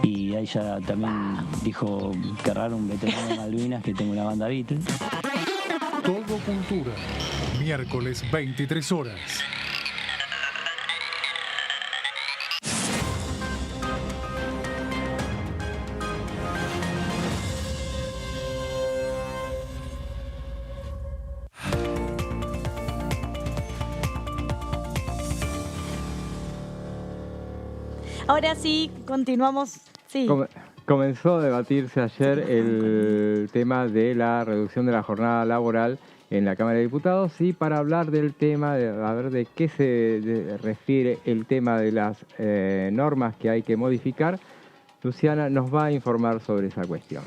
y a ella también dijo, qué raro un veterano de Malvinas que tenga una banda Beatles. Todo Cultura, miércoles 23 horas. Ahora sí, continuamos. Sí. Comenzó a debatirse ayer el tema de la reducción de la jornada laboral en la Cámara de Diputados, y para hablar del tema, a ver de qué se refiere el tema de las normas que hay que modificar, Luciana nos va a informar sobre esa cuestión.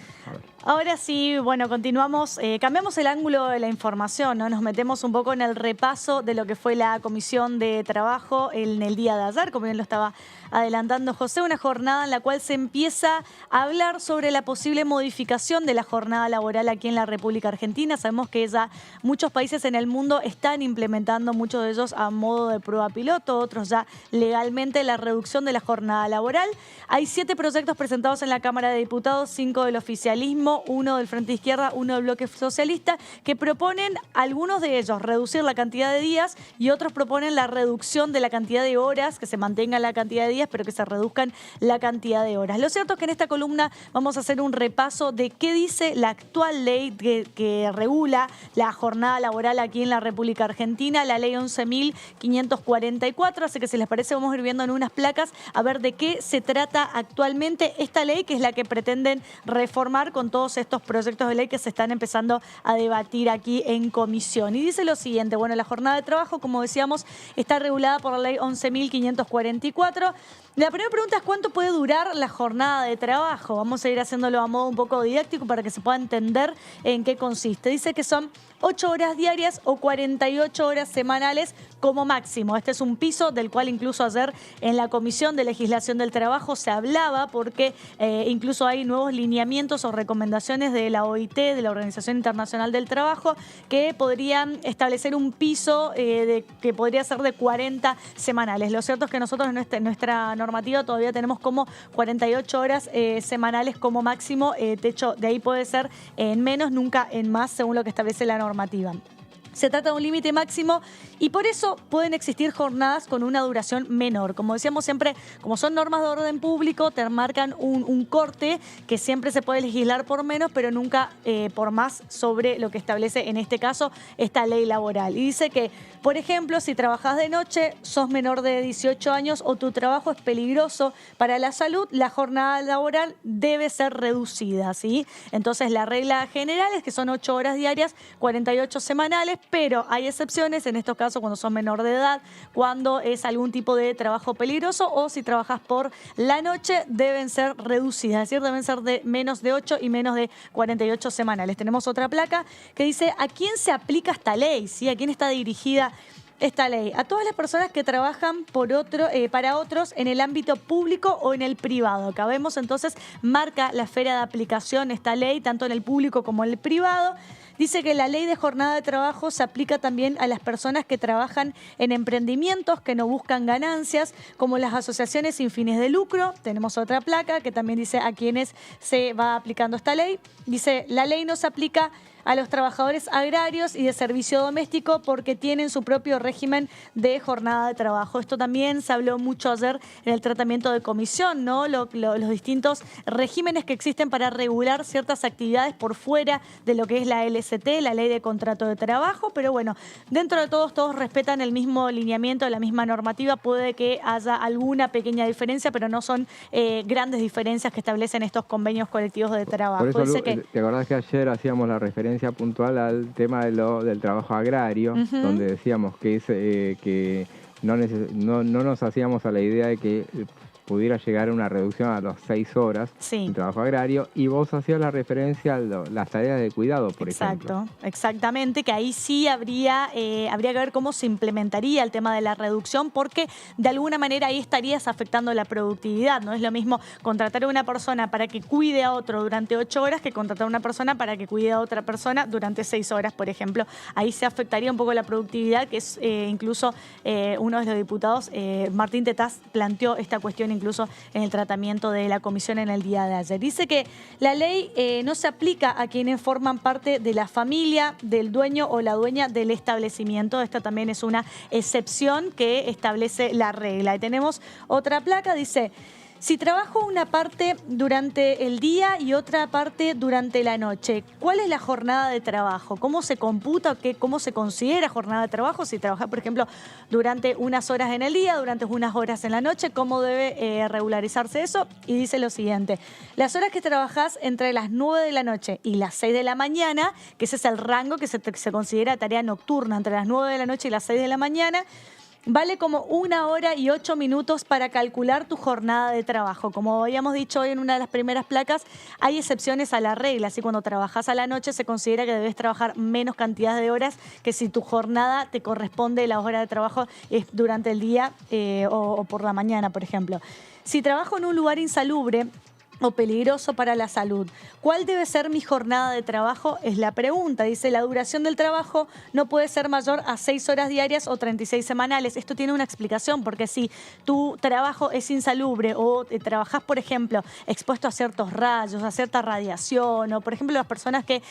Ahora sí, bueno, continuamos, cambiamos el ángulo de la información, ¿no? Nos metemos un poco en el repaso de lo que fue la Comisión de Trabajo en el día de ayer, como bien lo estaba adelantando José, una jornada en la cual se empieza a hablar sobre la posible modificación de la jornada laboral aquí en la República Argentina. Sabemos que ya muchos países en el mundo están implementando, muchos de ellos a modo de prueba piloto, otros ya legalmente, la reducción de la jornada laboral. Hay 7 proyectos presentados en la Cámara de Diputados, 5 del oficialismo, 1 del Frente Izquierda, 1 del Bloque Socialista, que proponen, algunos de ellos, reducir la cantidad de días y otros proponen la reducción de la cantidad de horas, que se mantenga la cantidad de días, pero que se reduzcan la cantidad de horas. Lo cierto es que en esta columna vamos a hacer un repaso de qué dice la actual ley que regula la jornada laboral aquí en la República Argentina, la ley 11.544, así que si les parece vamos a ir viendo en unas placas a ver de qué se trata actualmente esta ley, que es la que pretenden reformar con todos estos proyectos de ley que se están empezando a debatir aquí en comisión. Y dice lo siguiente, bueno, la jornada de trabajo, como decíamos, está regulada por la ley 11.544. La primera pregunta es ¿cuánto puede durar la jornada de trabajo? Vamos a ir haciéndolo a modo un poco didáctico para que se pueda entender en qué consiste. Dice que son 8 horas diarias o 48 horas semanales como máximo. Este es un piso del cual incluso ayer en la Comisión de Legislación del Trabajo se hablaba porque incluso hay nuevos lineamientos o recomendaciones de la OIT, de la Organización Internacional del Trabajo, que podrían establecer un piso que podría ser de 40 semanales. Lo cierto es que nosotros en nuestra normativa todavía tenemos como 48 horas semanales como máximo. Techo, de ahí puede ser en menos, nunca en más, según lo que establece la normativa. Se trata de un límite máximo y por eso pueden existir jornadas con una duración menor. Como decíamos siempre, como son normas de orden público, te marcan un corte que siempre se puede legislar por menos, pero nunca por más sobre lo que establece en este caso esta ley laboral. Y dice que, por ejemplo, si trabajas de noche, sos menor de 18 años o tu trabajo es peligroso para la salud, la jornada laboral debe ser reducida, ¿sí? Entonces la regla general es que son 8 horas diarias, 48 semanales, pero hay excepciones, en estos casos cuando son menor de edad, cuando es algún tipo de trabajo peligroso o si trabajas por la noche deben ser reducidas, es decir, deben ser de menos de 8 y menos de 48 semanales. Tenemos otra placa que dice ¿a quién se aplica esta ley? ¿Sí? ¿A quién está dirigida esta ley? A todas las personas que trabajan para otros en el ámbito público o en el privado. Acá vemos entonces, marca la esfera de aplicación esta ley, tanto en el público como en el privado. Dice que la ley de jornada de trabajo se aplica también a las personas que trabajan en emprendimientos que no buscan ganancias, como las asociaciones sin fines de lucro. Tenemos otra placa que también dice a quienes se va aplicando esta ley. Dice, la ley no se aplica a los trabajadores agrarios y de servicio doméstico porque tienen su propio régimen de jornada de trabajo. Esto también se habló mucho ayer en el tratamiento de comisión, ¿no? Los distintos regímenes que existen para regular ciertas actividades por fuera de lo que es la LST, la Ley de Contrato de Trabajo, pero bueno, dentro de todos respetan el mismo lineamiento, la misma normativa. Puede que haya alguna pequeña diferencia, pero no son grandes diferencias que establecen estos convenios colectivos de trabajo. Por eso, ¿te acordás que ayer hacíamos la referencia puntual al tema del trabajo agrario, donde decíamos que no nos hacíamos a la idea de que pudiera llegar a una reducción a las 6 horas en trabajo agrario, y vos hacías la referencia a las tareas de cuidado, por ejemplo. Exactamente, que ahí sí habría que ver cómo se implementaría el tema de la reducción, porque de alguna manera ahí estarías afectando la productividad. No es lo mismo contratar a una persona para que cuide a otro durante 8 horas que contratar a una persona para que cuide a otra persona durante 6 horas, por ejemplo. Ahí se afectaría un poco la productividad, que es incluso uno de los diputados, Martín Tetaz, planteó esta cuestión incluso en el tratamiento de la comisión en el día de ayer. Dice que la ley no se aplica a quienes forman parte de la familia del dueño o la dueña del establecimiento. Esta también es una excepción que establece la regla. Y tenemos otra placa, dice: si trabajo una parte durante el día y otra parte durante la noche, ¿cuál es la jornada de trabajo? ¿Cómo se computa? ¿Cómo se considera jornada de trabajo? Si trabajas, por ejemplo, durante unas horas en el día, durante unas horas en la noche, ¿cómo debe regularizarse eso? Y dice lo siguiente: las horas que trabajás entre las 9 de la noche y las 6 de la mañana, que ese es el rango que se considera tarea nocturna, entre las 9 de la noche y las 6 de la mañana, vale como 1 hora y 8 minutos para calcular tu jornada de trabajo. Como habíamos dicho hoy en una de las primeras placas, hay excepciones a la regla. Así, cuando trabajas a la noche se considera que debes trabajar menos cantidad de horas que si tu jornada te corresponde la hora de trabajo durante el día o por la mañana, por ejemplo. Si trabajo en un lugar insalubre o peligroso para la salud, ¿cuál debe ser mi jornada de trabajo? Es la pregunta. Dice, la duración del trabajo no puede ser mayor a 6 horas diarias o 36 semanales. Esto tiene una explicación, porque si tu trabajo es insalubre o trabajas, por ejemplo, expuesto a ciertos rayos, a cierta radiación, o por ejemplo las personas que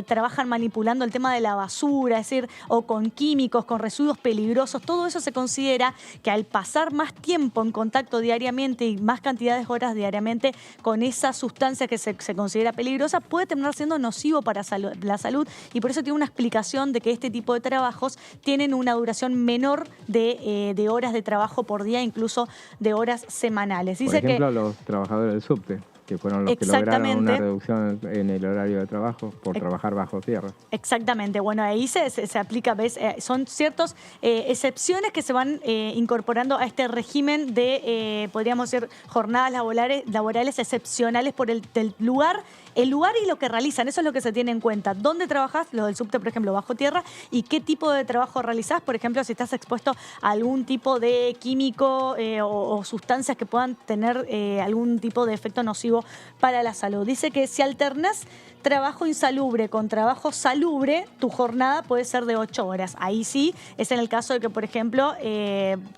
trabajan manipulando el tema de la basura, es decir, o con químicos, con residuos peligrosos, todo eso se considera que al pasar más tiempo en contacto diariamente y más cantidades de horas diariamente con esa sustancia que se considera peligrosa, puede terminar siendo nocivo para la salud, y por eso tiene una explicación de que este tipo de trabajos tienen una duración menor de horas de trabajo por día, incluso de horas semanales. Dice por ejemplo, los trabajadores del subte, que fueron los que lograron una reducción en el horario de trabajo por trabajar bajo tierra. Exactamente. Bueno, ahí se aplica, ¿ves? Son ciertas excepciones que se van incorporando a este régimen de, podríamos decir, jornadas laborales excepcionales por el lugar y lo que realizan. Eso es lo que se tiene en cuenta. ¿Dónde trabajas? Lo del subte, por ejemplo, bajo tierra. ¿Y qué tipo de trabajo realizás? Por ejemplo, si estás expuesto a algún tipo de químico o sustancias que puedan tener algún tipo de efecto nocivo para la salud. Dice que si alternás trabajo insalubre con trabajo salubre, tu jornada puede ser de 8 horas. Ahí sí, es en el caso de que, por ejemplo,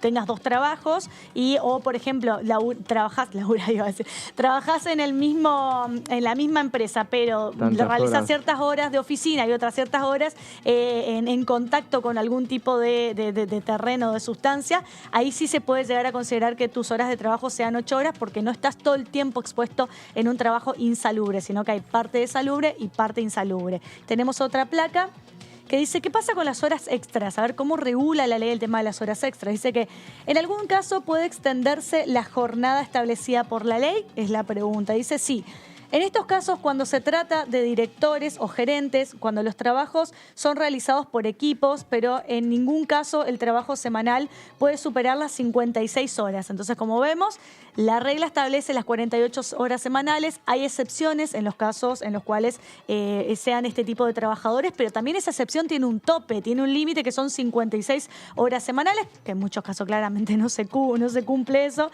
tengas 2 trabajos o, por ejemplo, trabajás en la misma empresa, pero realizás ciertas horas de oficina y otras ciertas horas en contacto con algún tipo de terreno o de sustancia. Ahí sí se puede llegar a considerar que tus horas de trabajo sean 8 horas, porque no estás todo el tiempo expuesto en un trabajo insalubre, sino que hay parte de salubre y parte insalubre. Tenemos otra placa que dice, ¿qué pasa con las horas extras? A ver cómo regula la ley el tema de las horas extras. Dice que en algún caso puede extenderse la jornada establecida por la ley, es la pregunta. Dice, sí. En estos casos, cuando se trata de directores o gerentes, cuando los trabajos son realizados por equipos, pero en ningún caso el trabajo semanal puede superar las 56 horas. Entonces, como vemos, la regla establece las 48 horas semanales. Hay excepciones en los casos en los cuales sean este tipo de trabajadores, pero también esa excepción tiene un tope, tiene un límite que son 56 horas semanales, que en muchos casos claramente no se cumple eso.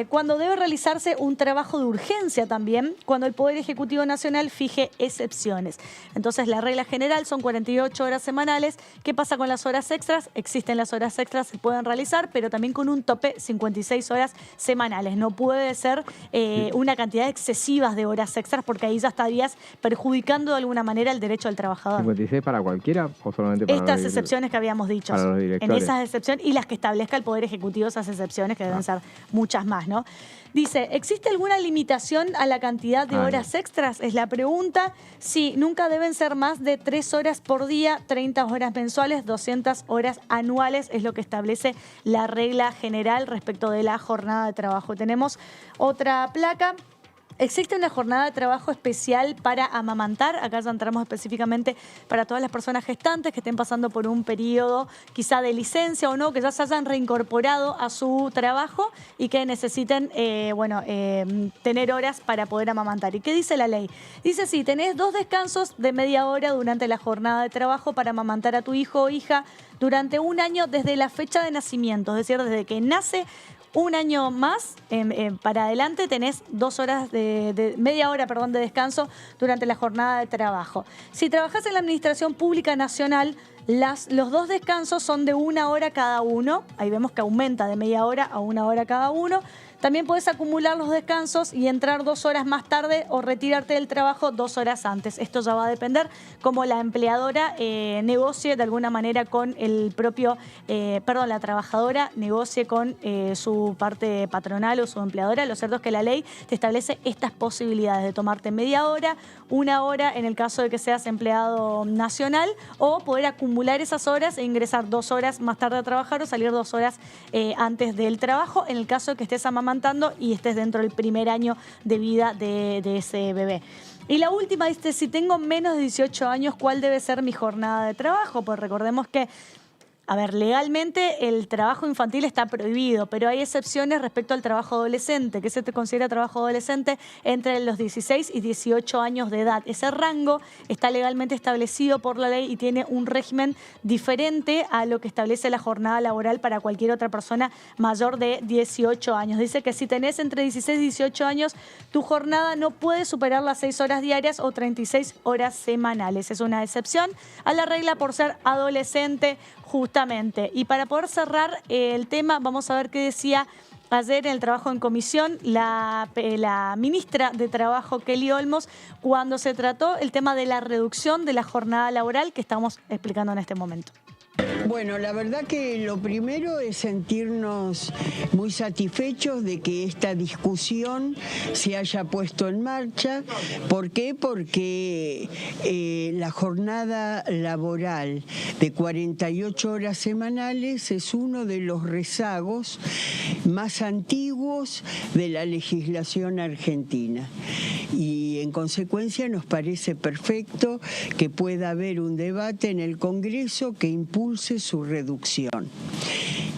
Cuando debe realizarse un trabajo de urgencia también, cuando el Poder Ejecutivo Nacional fije excepciones. Entonces, la regla general son 48 horas semanales. ¿Qué pasa con las horas extras? Existen las horas extras, se pueden realizar, pero también con un tope 56 horas semanales. No puede ser una cantidad excesiva de horas extras, porque ahí ya estarías perjudicando de alguna manera el derecho del trabajador. ¿56 para cualquiera o solamente para estas excepciones que habíamos dicho? Para los directores. En esas excepciones y las que establezca el Poder Ejecutivo, esas excepciones que deben ser muchas más, ¿no? Dice, ¿existe alguna limitación a la cantidad de horas extras? Es la pregunta. Sí, nunca deben ser más de 3 horas por día, 30 horas mensuales, 200 horas anuales, es lo que establece la regla general respecto de la jornada de trabajo. Tenemos otra placa. ¿Existe una jornada de trabajo especial para amamantar? Acá ya entramos específicamente para todas las personas gestantes que estén pasando por un periodo quizá de licencia o no, que ya se hayan reincorporado a su trabajo y que necesiten tener horas para poder amamantar. ¿Y qué dice la ley? Dice, sí, tenés 2 descansos de media hora durante la jornada de trabajo para amamantar a tu hijo o hija durante 1 año desde la fecha de nacimiento, es decir, desde que nace. 1 año más para adelante tenés 2 horas media hora de descanso durante la jornada de trabajo. Si trabajás en la Administración Pública Nacional, los 2 descansos son de 1 hora cada uno. Ahí vemos que aumenta de media hora a 1 hora cada uno. También puedes acumular los descansos y entrar 2 horas más tarde o retirarte del trabajo 2 horas antes. Esto ya va a depender cómo la empleadora negocie de alguna manera con la trabajadora negocie con su parte patronal o su empleadora. Lo cierto es que la ley te establece estas posibilidades de tomarte media hora, 1 hora en el caso de que seas empleado nacional, o poder acumular esas horas e ingresar 2 horas más tarde a trabajar o salir 2 horas antes del trabajo en el caso de que estés amamantando y estés dentro del primer año de vida de ese bebé. Y la última dice, si tengo menos de 18 años, ¿cuál debe ser mi jornada de trabajo? Pues recordemos que A ver, legalmente el trabajo infantil está prohibido, pero hay excepciones respecto al trabajo adolescente, que se te considera trabajo adolescente entre los 16 y 18 años de edad. Ese rango está legalmente establecido por la ley y tiene un régimen diferente a lo que establece la jornada laboral para cualquier otra persona mayor de 18 años. Dice que si tenés entre 16 y 18 años, tu jornada no puede superar las 6 horas diarias o 36 horas semanales. Es una excepción a la regla por ser adolescente, justamente. Y para poder cerrar el tema, vamos a ver qué decía ayer en el trabajo en comisión la ministra de Trabajo, Kelly Olmos, cuando se trató el tema de la reducción de la jornada laboral que estamos explicando en este momento. Bueno, la verdad que lo primero es sentirnos muy satisfechos de que esta discusión se haya puesto en marcha. ¿Por qué? Porque la jornada laboral de 48 horas semanales es uno de los rezagos más antiguos de la legislación argentina. Y en consecuencia nos parece perfecto que pueda haber un debate en el Congreso que impulse su reducción.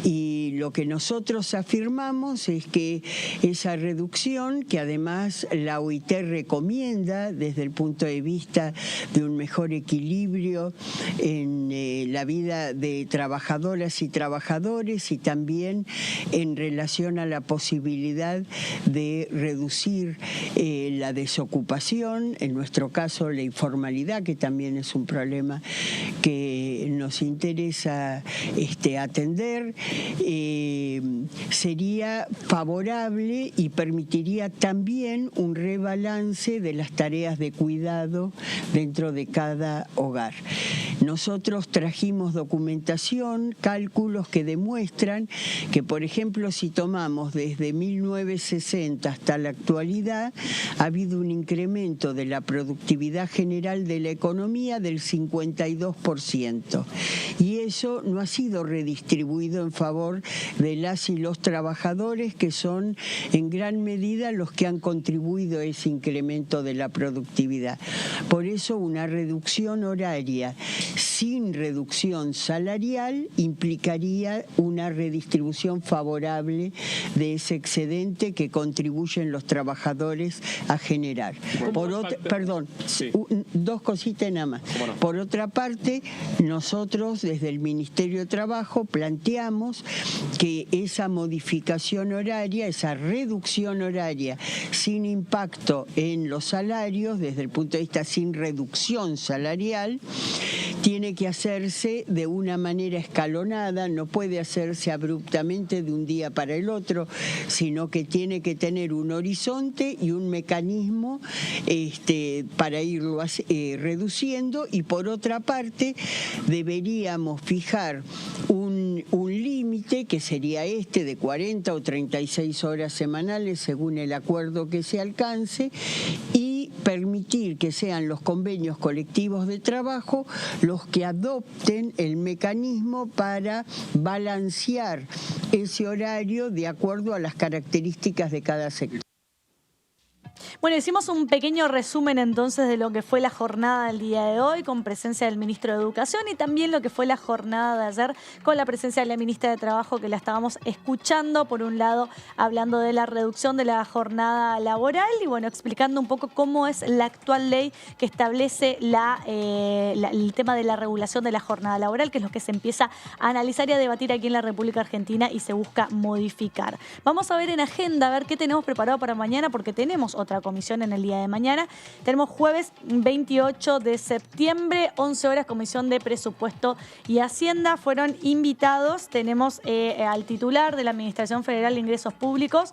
Y lo que nosotros afirmamos es que esa reducción, que además la OIT recomienda desde el punto de vista de un mejor equilibrio en la vida de trabajadoras y trabajadores y también en relación a la posibilidad de reducir la desocupación, en nuestro caso la informalidad, que también es un problema que nos interesa atender, sería favorable y permitiría también un rebalance de las tareas de cuidado dentro de cada hogar. Nosotros trajimos documentación, cálculos que demuestran que, por ejemplo, si tomamos desde 1960 hasta la actualidad, ha habido un incremento de la productividad general de la economía del 52%. Y eso no ha sido redistribuido en favor de las y los trabajadores, que son en gran medida los que han contribuido a ese incremento de la productividad. Por eso una reducción horaria sin reducción salarial implicaría una redistribución favorable de ese excedente que contribuyen los trabajadores a generar. Dos cositas nada más. Bueno. Por otra parte, nosotros desde el Ministerio de Trabajo planteamos que esa modificación horaria, esa reducción horaria sin impacto en los salarios, desde el punto de vista sin reducción salarial, tiene que hacerse de una manera escalonada, no puede hacerse abruptamente de un día para el otro, sino que tiene que tener un horizonte y un mecanismo para irlo reduciendo. Y por otra parte, deberíamos fijar un límite, que sería de 40 o 36 horas semanales, según el acuerdo que se alcance, y permitir que sean los convenios colectivos de trabajo los que adopten el mecanismo para balancear ese horario de acuerdo a las características de cada sector. Bueno, hicimos un pequeño resumen entonces de lo que fue la jornada del día de hoy con presencia del ministro de Educación y también lo que fue la jornada de ayer con la presencia de la ministra de Trabajo, que la estábamos escuchando, por un lado hablando de la reducción de la jornada laboral y bueno, explicando un poco cómo es la actual ley que establece el tema de la regulación de la jornada laboral, que es lo que se empieza a analizar y a debatir aquí en la República Argentina y se busca modificar. Vamos a ver en agenda, a ver qué tenemos preparado para mañana, porque tenemos otra comisión en el día de mañana. Tenemos jueves 28 de septiembre, 11 horas, Comisión de Presupuesto y Hacienda. Fueron invitados, tenemos al titular de la Administración Federal de Ingresos Públicos,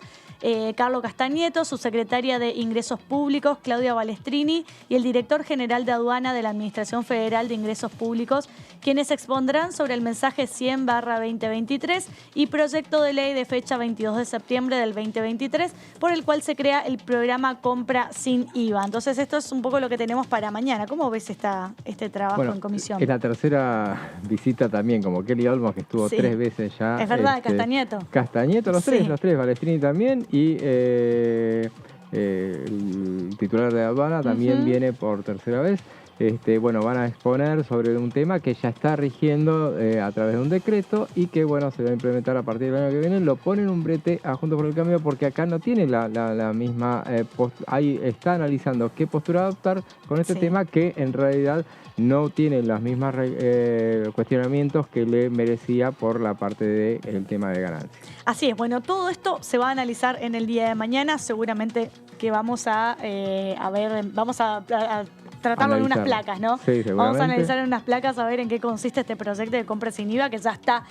Carlos Castañeto, su secretaria de Ingresos Públicos, Claudia Balestrini, y el director general de Aduana de la Administración Federal de Ingresos Públicos, quienes expondrán sobre el mensaje 100/2023 y proyecto de ley de fecha 22 de septiembre del 2023, por el cual se crea el programa Compra Sin IVA. Entonces, esto es un poco lo que tenemos para mañana. ¿Cómo ves este trabajo en comisión? Es la tercera visita también, como Kelly Olmos, que estuvo 3 veces ya. Es verdad, Castañeto. Castañeto, los tres, Balestrini también, y el titular de Aduana también viene por tercera vez. bueno, van a exponer sobre un tema que ya está rigiendo a través de un decreto y que, bueno, se va a implementar a partir del año que viene. Lo ponen un brete a Juntos por el Cambio porque acá no tiene la misma ahí está analizando qué postura adoptar con este tema, que en realidad no tiene los mismos cuestionamientos que le merecía por la parte del tema de ganancias. Así es, bueno, todo esto se va a analizar en el día de mañana, seguramente que vamos a ver, vamos a tratarlo en unas placas, ¿no? Sí, vamos a analizar en unas placas a ver en qué consiste este proyecto de compra sin IVA que ya está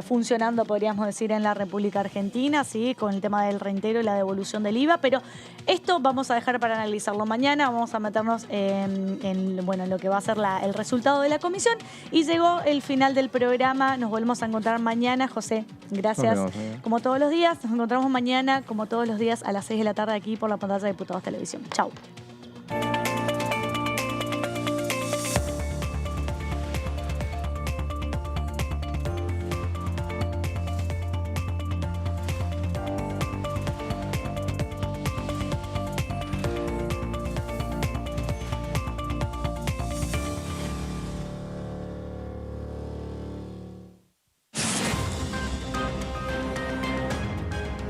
funcionando, podríamos decir, en la República Argentina, ¿sí? Con el tema del reintegro y la devolución del IVA, pero esto vamos a dejar para analizarlo mañana, vamos a meternos en lo que va a ser el resultado de la comisión y llegó el final del programa, nos volvemos a encontrar mañana, José, gracias. Como todos los días, nos encontramos mañana, como todos los días a las 6 de la tarde aquí por la pantalla de Diputados Televisión. Chau.